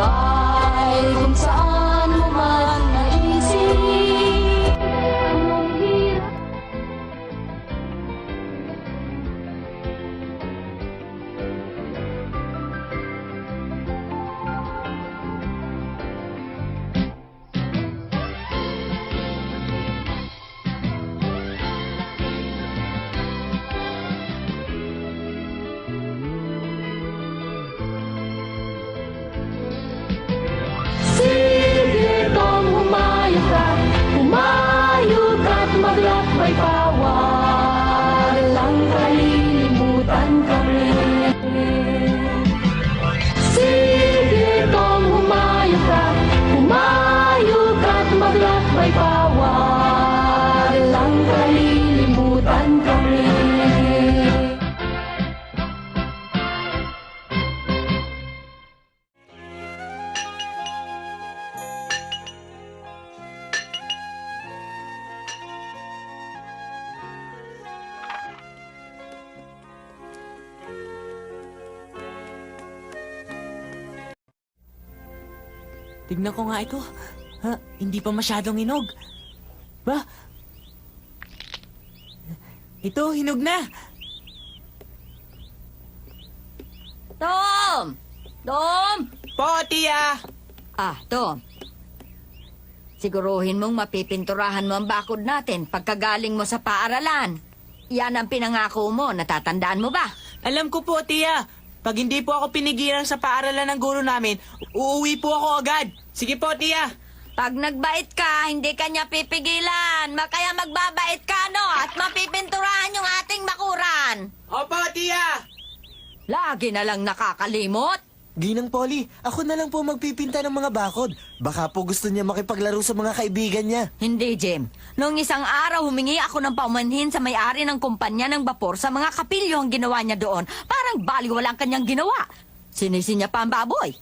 Sabay kung saan mo man naisip ang hirap. Sige kang humayog ka't maglakbay pa, walang kalilimutan kami. Sige kang humayog ka't maglakbay pa, walang kalilimutan kami. Tignan ko nga ito. Ha? Hindi pa masyadong hinog. Ba? Ito, hinog na. Tom! Tom! Po, tiya! Tom. Siguruhin mong mapipinturahan mo ang bakod natin pagkagaling mo sa paaralan. Yan ang pinangako mo. Natatandaan mo ba? Alam ko po, tiya. Pag hindi po ako pinigilan sa paaralan ng guro namin, uuwi po ako agad. Sige po, tiya. Pag nagbait ka, hindi ka niya pipigilan. Kaya magbabait ka, no? At mapipinturahan yung ating bakuran. Opo, tiya. Lagi na lang nakakalimot. Ginang Polly, ako na lang po magpipinta ng mga bakod. Baka po gusto niya makipaglaro sa mga kaibigan niya. Hindi, Jim. Noong isang araw, humingi ako ng paumanhin sa may-ari ng kumpanya ng bapor sa mga kapilyo ang ginawa niya doon. Parang baliwala ang kanyang ginawa. Sinisi niya pa ang baboy.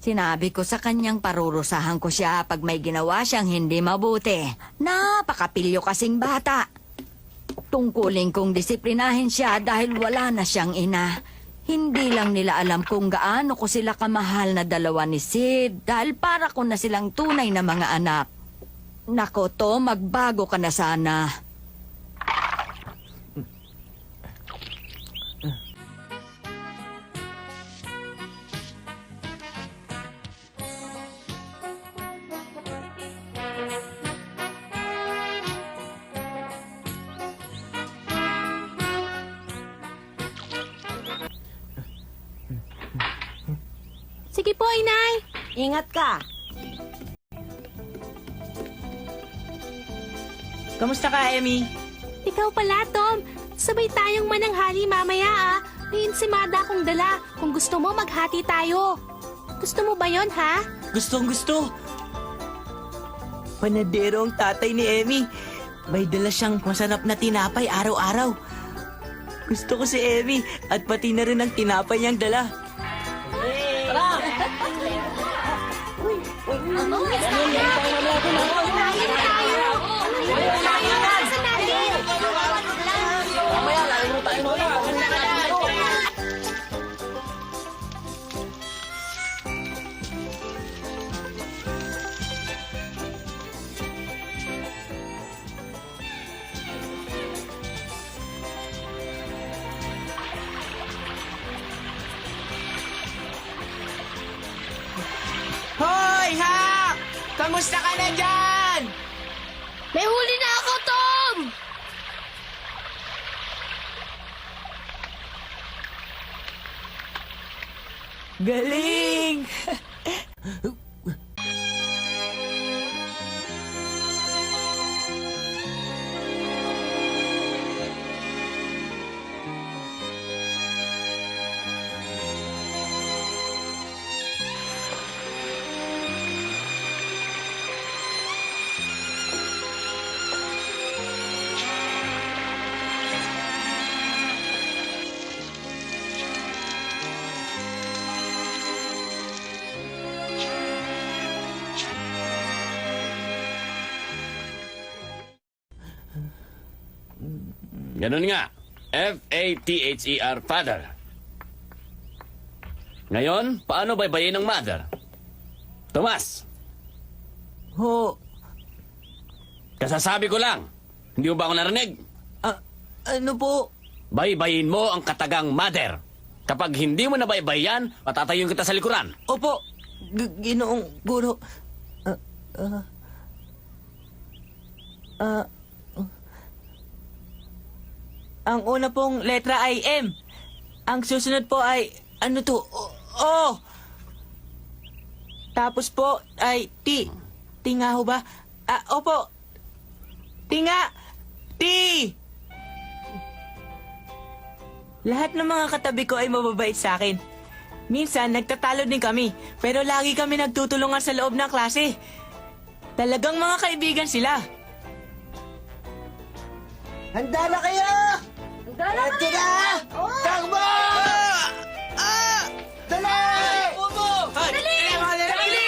Sinabi ko sa kanyang parurusahan ko siya pag may ginawa siyang hindi mabuti. Napakapilyo kasing bata. Tungkulin kong disiplinahin siya dahil wala na siyang ina. Hindi lang nila alam kung gaano ko sila kamahal na dalawa ni Sid dahil para ko na silang tunay na mga anak. Nako, Tom, magbago ka na sana. Sige po, Inay. Ingat ka. Kamusta ka, Emmy? Ikaw pala, Tom. Sabay tayong mananghali mamaya, ah. May ensimada akong dala. Kung gusto mo, maghati tayo. Gusto mo ba yon, ha? Gustong gusto. Panadero ang tatay ni Emmy. May dala siyang masarap na tinapay araw-araw. Gusto ko si Emmy at pati na rin ang tinapay niyang dala. Hoy, Hak! Kamusta ka na dyan? May huli na ako, Tom! Galing! Ganun nga. F-A-T-H-E-R, father. Ngayon, paano baybayin ng mother? Tomas, Ho, kasasabi ko lang. Hindi mo ba ako narinig? ano po? Baybayin mo ang katagang mother. Kapag hindi mo nabaybayan, patatayin kita sa likuran. Opo, Ginoong Guro. Ang una pong letra ay M. Ang susunod po ay, ano to? O. Tapos po ay T. Tinga ho ba? Opo. Tinga. T. Lahat ng mga katabi ko ay mababait sa akin. Minsan, nagtatalo din kami, pero lagi kami nagtutulungan sa loob ng klase. Talagang mga kaibigan sila. Handa na kayo! Handa na kami! Takbo! Dali! Dali!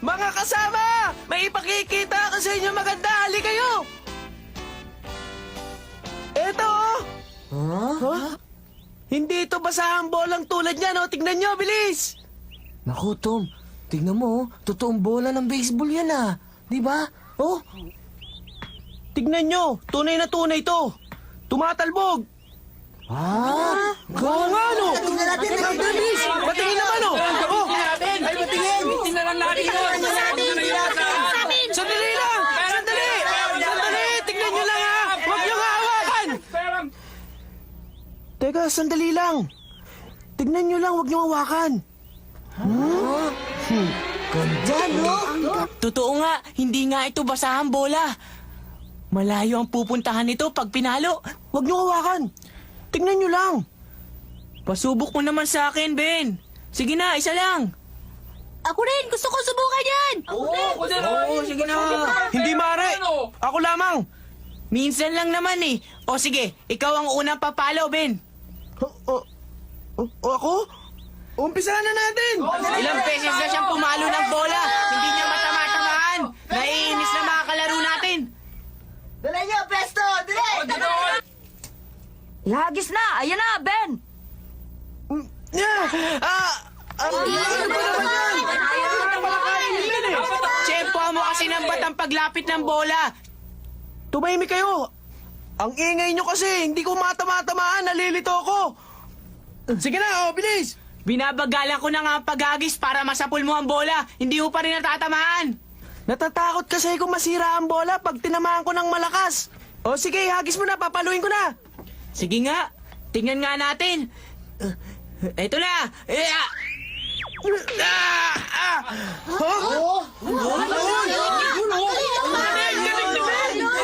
Mga kasama! May ipakikita ko sa inyo maganda. Hali kayo! Eto, oh! Huh? Hindi ito basahang bolang tulad niyan, oh. Tignan nyo, bilis! Naku, Tom. Tignan mo, totoong bola ng baseball yan ah. Di ba? Oh, Tignan nyo, tunay na tunay to. Tumatalbog. Oo nga, no? tingnan natin. Bilis! Patingin naman, oh! Oh! Ay, patingin! Sandali lang! Sandali! Sandali! Tignan nyo lang, ha! Huwag nyo nga hawakan! Teka, sandali lang. Tignan nyo lang, huwag nyo hawakan. Ganda, no? Totoo nga, hindi nga ito basahang bola. Malayo ang pupuntahan nito pag pinalo. Huwag nyo hawakan. Tignan nyo lang. Pasubok mo naman sa akin, Ben. Sige na, isa lang. Ako rin, gusto ko subukan yan! Oo, sige na. Hindi mare. Ako lamang. Minsan lang naman eh. O sige, ikaw ang unang papalo, Ben. Ako? Umpisa na natin. Ilang beses na siyang pumalo ng bola. Hindi niya matama-tamaan. Naiinis na mga kalaro natin. Dali nyo, Pesto! Dali! Ihagis na! Ayan na, Ben! Tsempo mo kasi ng batang paglapit ng bola. Tumahimik kayo. Ang ingay nyo kasi, hindi ko matama-tamaan, nalilito ako. Sige na, bilis. Binabagalan ko na nga ang paghagis para masapul mo ang bola. Hindi mo pa rin natatamaan. Natatakot kasi kung masira ang bola pag tinamaan ko ng malakas. O sige, hagis mo na, papaluin ko na. Sige nga, tingnan nga natin. Ito na.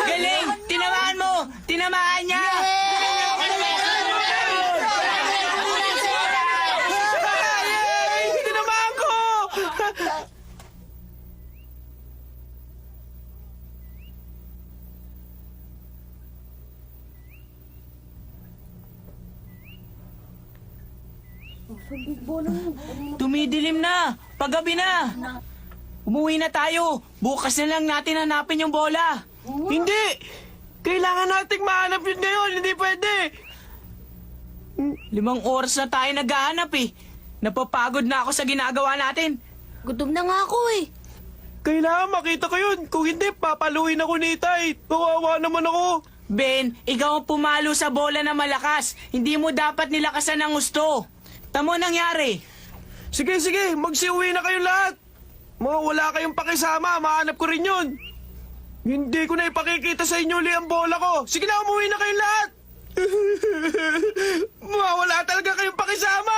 Galing! Tinamaan mo! Tinamaan niya! Tinamaan ko! Tumidilim na! Paggabi na! Umuwi na tayo! Bukas na lang natin hanapin yung bola! Hindi! Kailangan nating mahanap yun ngayon! Hindi pwede! 5 oras na tayo naghahanap eh! Napapagod na ako sa ginagawa natin! Gutom na nga ako eh. Kailangan makita ko yun! Kung hindi, papaluin ako ni Itay! Kawawa naman ako! Ben, ikaw ang pumalo sa bola na malakas! Hindi mo dapat nilakasan ng gusto! Tamo nangyari! Sige, magsiuwi na kayong lahat! Mga wala kayong pakisama, mahanap ko rin yun! Hindi ko na ipakikita sa inyo li ang bola ko! Sige na, umuwi na kayong lahat! Mga wala talaga kayong pakisama!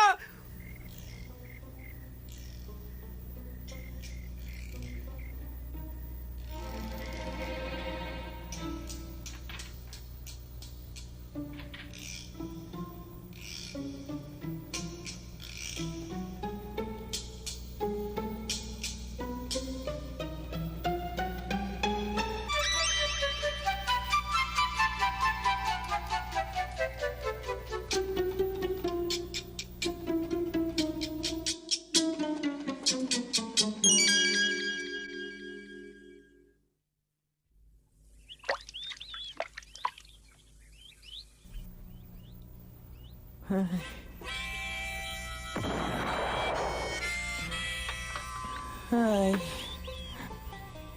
Ay.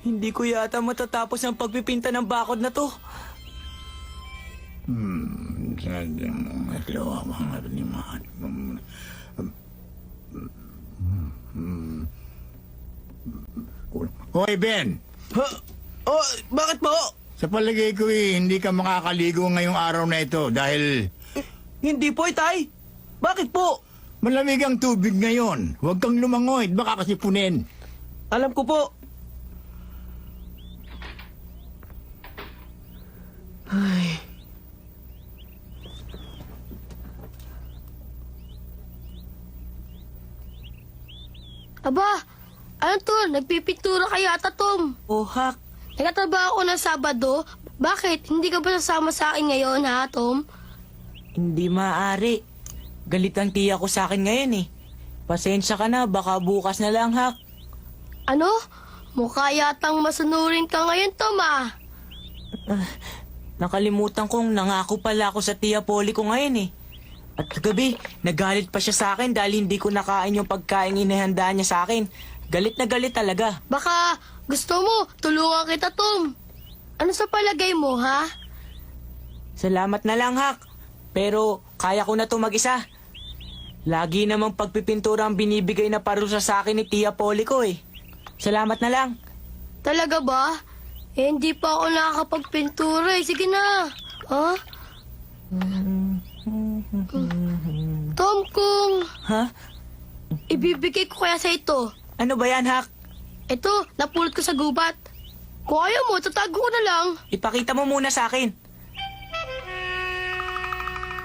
Hindi ko yata matatapos ang pagpipinta ng bakod na to. Hoy, Ben! Ha? Oh, bakit po? Sa palagay ko hindi ka makakaligo ngayong araw na ito dahil Hindi po, Itay. Bakit po? malamig ang tubig ngayon. Huwag kang lumangoy, baka kasi punin. Alam ko po. Ay. Aba, ano to? Nagpipintura ka yata, Tom. Oh, Hak. Nagtatrabaho ako ng Sabado. Bakit? Hindi ka ba sasama sa akin ngayon, ha, Tom? Hindi maaari. Galit ang tiya ko sa akin ngayon eh. Pasensya ka na, baka bukas na lang, Hak. Ano? Mukha yatang masunurin ka ngayon, Tom, ah. Nakalimutan kong nangako pala ako sa tiya Polly ko ngayon eh. At kagabi, nagalit pa siya sa akin dahil hindi ko nakain yung pagkain inihanda niya sa akin. Galit na galit talaga. Baka gusto mo, tulungan kita, Tom. Ano sa palagay mo, ha? Salamat na lang, Hak. Pero kaya ko na to mag-isa. Lagi namang pagpipintura ang binibigay na parusa sa akin ni Tia Polly ko eh. Salamat na lang. Talaga ba? Eh, hindi pa ako nakakapagpintura eh. Sige na. Ha? Tom, kung Ha? ibibigay ko kaya sa ito. Ano ba yan, Hak? Ito, napulot ko sa gubat. Kung ayaw mo, tatago ko na lang. Ipakita mo muna sa akin.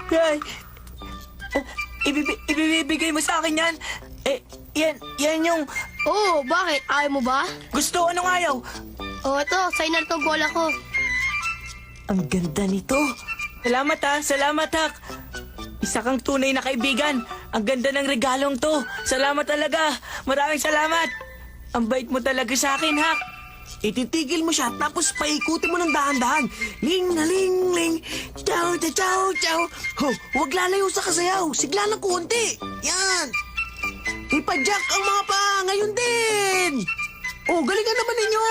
Yay! Ibibigay mo sa akin yan? Eh, yan yung Oo, bakit? Ayaw mo ba? gusto. Anong ayaw? Oo, ito, sa'yo na itong bola ko. Ang ganda nito. Salamat ha, salamat Hak. Isa kang tunay na kaibigan. Ang ganda ng regalong to. Salamat talaga. Maraming salamat. Ang bait mo talaga sa akin, Hak. Ititigil mo siya tapos paikutin mo ng dahan-dahan. Ling na ling ling. Chow chow chow chow. Ho, huwag lalayo sa kasayaw. Sigla ng konti. Yan. Ipadyak ang mga pa ngayon din. Oh, galingan naman ninyo.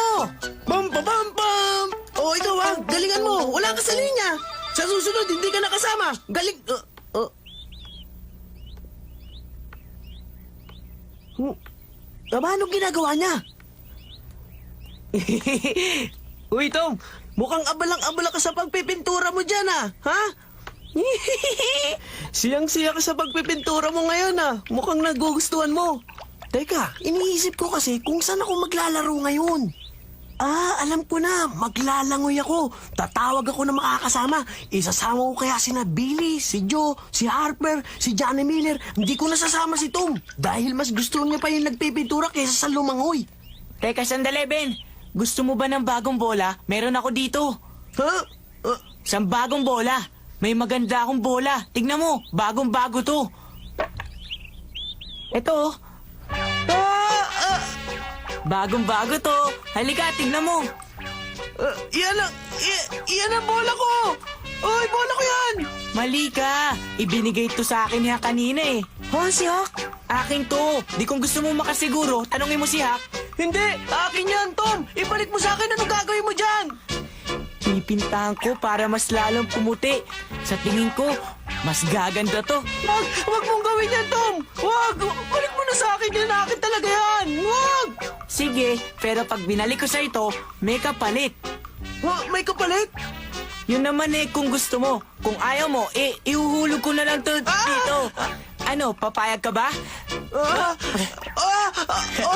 Bam bam bam bam. Oh, ikaw ah, galingan mo. Wala ka sa linya. Sa susunod, hindi ka nakasama. Galing... Paano ginagawa niya? Uy, Tom. Mukhang abalang-abala ka sa pagpipintura mo dyan, ah. Ha? Siyang-siya ka sa pagpipintura mo ngayon, ah. Mukhang nagugustuhan mo. Teka, iniisip ko kasi kung saan ako maglalaro ngayon. Ah, alam ko na. Maglalangoy ako. Tatawag ako na makakasama. Isasama ko kaya sina Billy, si Joe, si Harper, si Johnny Miller. Hindi ko nasasama si Tom. Dahil mas gusto niya pa yung nagpipintura kaysa sa lumangoy. Teka, sandali, Ben. Gusto mo ba ng bagong bola? Meron ako dito. Ha? Sa bagong bola. May maganda akong bola. Tignan mo, bagong-bago to. Ito. Bagong-bago to. Halika, tignan mo. Yan ang bola ko. Oy, bola ko yan. Mali ka. Ibinigay to sa akin ni Hak kanina eh. Ha, si Hak? Akin to. Di kung gusto mo makasiguro, tanungin mo si Hak. Hindi, akin yan, Tom. Ibalik mo sa akin. Anong gagawin mo dyan? Pipintahan ko para mas lalong pumuti. Sa tingin ko, mas gaganda to. Wag mong gawin yan, Tom. Wag. Balik mo na sa akin. Yan akin talaga yan. Wag. Sige, pero pag binalik ko sa ito, may kapalit. May kapalit? Yun naman eh kung gusto mo. Kung ayaw mo, ihuhulog ko na lang to dito. Ano, papayag ka ba?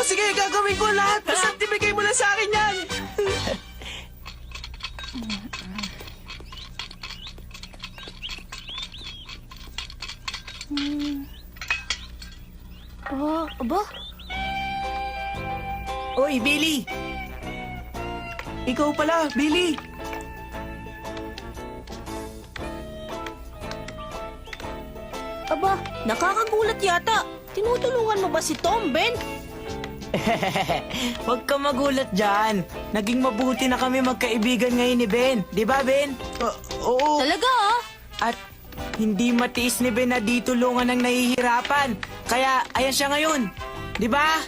Sige, gagawin ko lahat. Basta ibigay mo na sa akin yan. Aba? Oy, Billy! Ikaw pala, Billy! Aba, nakakagulat yata. Tinutulungan mo ba si Tom, Ben? Huwag ka magulat dyan. Naging mabuti na kami magkaibigan ngayon ni Ben. Di ba, Ben? Oo. Talaga ah? At hindi matiis ni Ben na di tulungan ng nahihirapan. Kaya ayan siya ngayon. Di ba?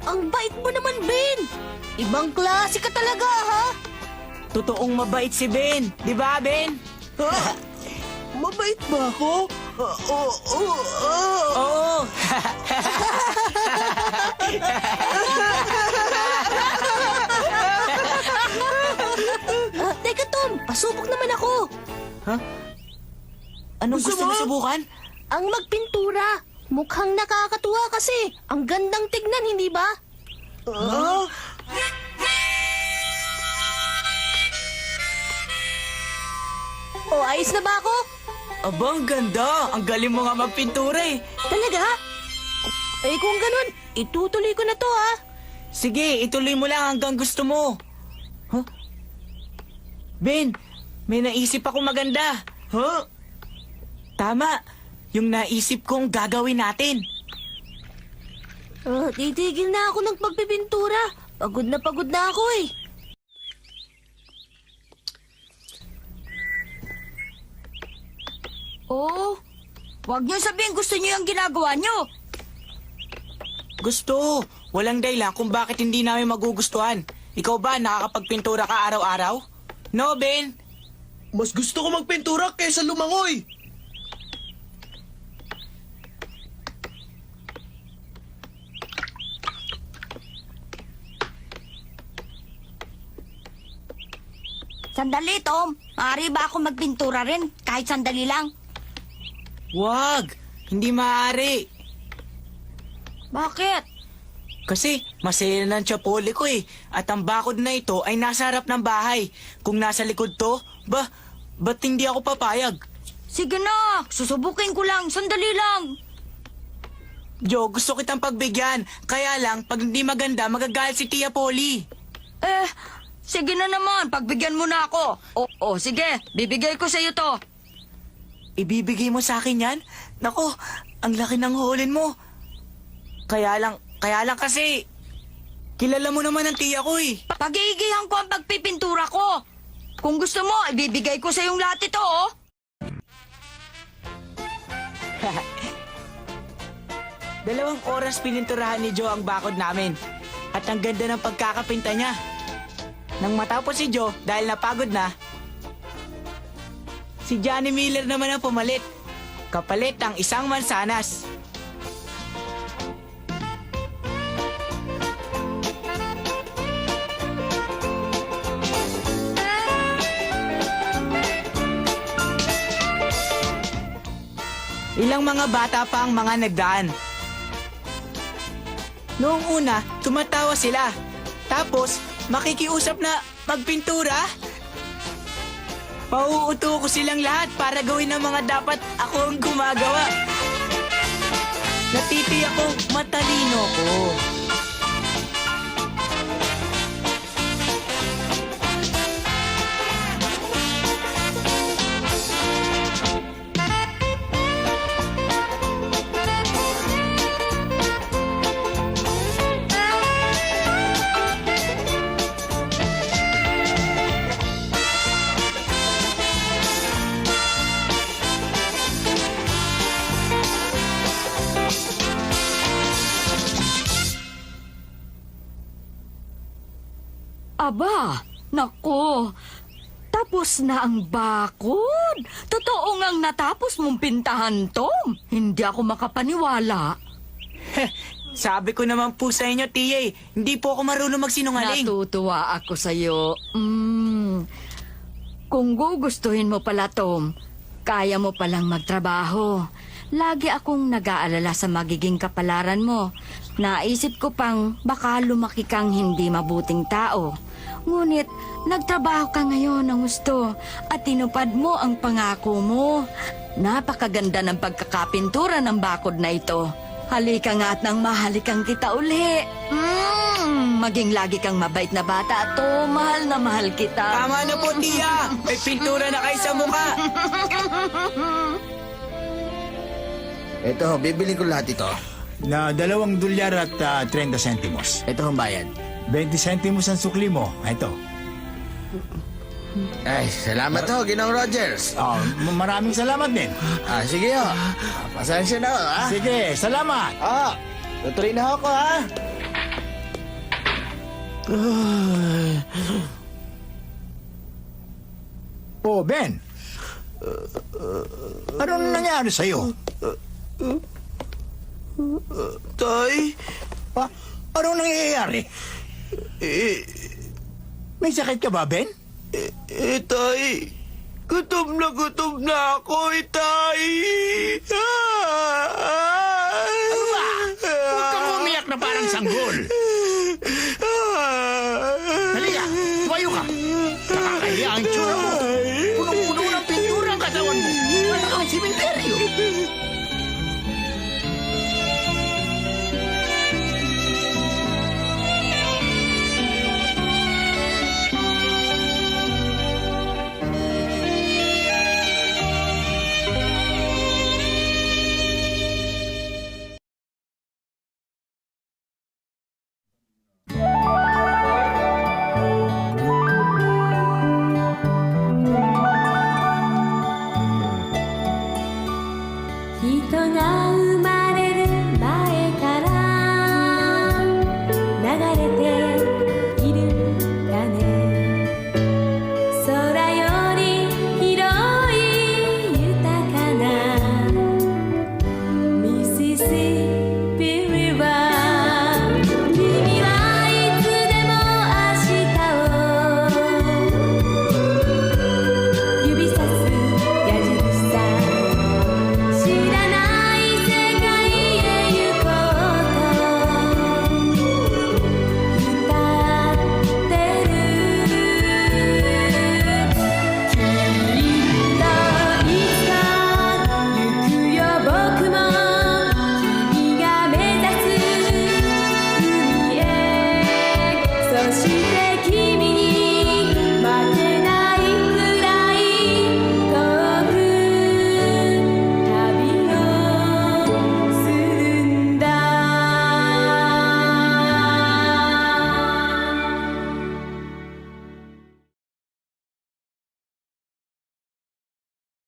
Ang bait mo naman, Ben! Ibang klase ka talaga, ha? Totoong mabait si Ben. Di ba, Ben? Mabait ba ako? Oo. Teka, Tom! Pasubok naman ako! Anong gusto mo subukan? Ang magpintura! Mukhang nakakatuwa kasi! Ang gandang tignan, hindi ba? O, ayos na ba ako? Aba, ang ganda. Ang galing mo nga magpintura eh. Talaga? Eh kung ganun, itutuloy ko na to, ha? Sige, ituloy mo lang hanggang gusto mo. Huh? Ben, may naisip ako maganda. Huh? Tama, yung naisip kong gagawin natin. Titigil na ako ng pagpipintura. Pagod na ako eh. Oh, wag niyo sabihin gusto niyo yung ginagawa niyo. Gusto, walang dahilan kung bakit hindi namin magugustuhan. Ikaw ba nakakapagpintura ka araw-araw? No, Ben? Mas gusto ko magpintura kaysa lumangoy. Sandali, Tom. Maaari ba ako magpintura rin? Kahit sandali lang. Wag, hindi maaari. Bakit? Kasi masaya ng tsapoli ko eh. At ang bakod na ito ay nasa harap ng bahay. Kung nasa likod to, ba't hindi ako papayag? Sige na, susubukin ko lang. Sandali lang. Jo, gusto kitang pagbigyan. Kaya lang, pag hindi maganda, magagalit si Tia Polly. Sige na naman. Pagbigyan mo na ako. Oo, sige. Bibigay ko sa iyo to. Ibibigay mo sa akin yan? Nako, ang laki ng hulin mo. Kaya lang kasi, kilala mo naman ang tiya ko eh. Pagigihan ko ang pagpipintura ko. Kung gusto mo, ibibigay ko sa yung lahat ito, oh. Dalawang oras pininturahan ni Joe ang bakod namin. At ang ganda ng pagkakapinta niya. Nang matapos si Joe, dahil napagod na, si Johnny Miller naman ang pumalit. Kapalit ang isang mansanas. Ilang mga bata pa ang mga nagdaan. Noong una, tumatawa sila. Tapos, makikiusap na magpintura. Pauuto ko silang lahat para gawin ang mga dapat ako ang gumagawa. Natitiyak kong matalino ko. Aba, nako. Tapos na ang bakod. Totoo ngang natapos mong pintahan, Tom. Hindi ako makapaniwala. Sabi ko naman po sa inyo, Tia, hindi po ako marunong magsinungaling. Natutuwa ako sa'yo. Kung gugustuhin mo pala, Tom, kaya mo palang magtrabaho. Lagi akong nag-aalala sa magiging kapalaran mo. Naisip ko pang baka lumaki kang hindi mabuting tao. Ngunit nagtrabaho ka ngayon ng gusto at tinupad mo ang pangako mo. Napakaganda ng pagkakapintura ng bakod na ito. Halika nga at nang mahalikan kita uli. Maging lagi kang mabait na bata, to. Mahal na mahal kita. Tama na po, Tia. May pintura na kayo sa mukha. Ito, bibili ko lahat ito. Na $2 at 30 sentimos. Ito ang bayad. 20 sentimos ang sukli mo. Ito. Ay, salamat ho, Ginong Rogers. Oh, maraming salamat din. Sige ho. Pasensya na ho, ha? Sige, salamat. Tutuloy na ako, ha? Oh, Ben. Anong nangyari sa'yo? Tay, Anong nangyayari? May sakit ka ba, Ben? tay, gutom na ako, tay. Ano ba? Huwag kang umiyak na parang sanggol. Halika, tumayo ka. Nakakahiya ang tsura mo. Punong-puno ng pintura ang katawan mo. Wala kang simenteryo.人が生ま